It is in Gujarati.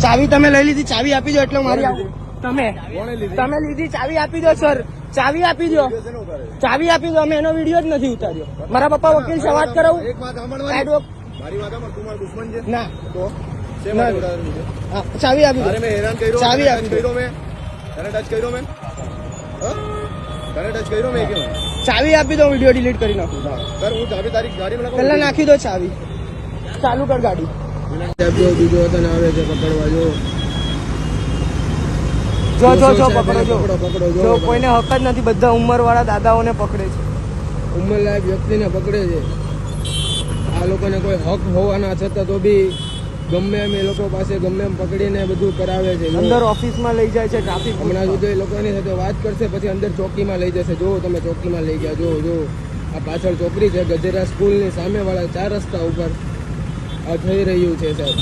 ચાવી તમે લઈ લીધી, ચાવી આપી દો એટલે મારી આવું. તમે લીધી, ચાવી આપી દો સર, ચાવી આપી દો, ચાવી આપી દો. અમે એનો વિડીયો જ નથી ઉતાર્યો. મારા પપ્પા વકીલ છે, વાત કરાવું? મારી વાત તું મારો દુશ્મન છે ના તો ચાવી આપી દો. મેં હેરાન કર્યો, ચાવી આપી દો. મેં તને ટચ કર્યો, મેં તને ટચ કર્યો મેં કેમ? ચાવી આપી દો, વિડીયો ડિલીટ કરી નાખું. સર હું ચાવી તારી ગાડીમાં પહેલા નાખી દો ચાવી, ચાલુ કર ગાડી. બીજો તને આવે છે પકડવા. જો પકડો જો કોઈને હક જ નથી. બધા ઉંમર વાળા દાદાઓને પકડે છે, ઉંમર લાયક વ્યક્તિને પકડે છે. આ લોકોને કોઈ હક હોવાના છતાં તો બી ગમે એમ એ લોકો પાસે ગમે એમ પકડીને બધું કરાવે છે. અંદર ઓફિસમાં લઈ જાય છે ટ્રાફિક. હમણાં સુધી એ લોકો એની સાથે વાત કરશે, પછી અંદર ચોકીમાં લઈ જશે. જો તમે ચોકીમાં લઈ ગયા, જો આ પાછળ ચોકડી છે, ગજેરા સ્કૂલની સામે વાળા 4 રસ્તા ઉપર આ થઈ રહ્યું છે સાહેબ.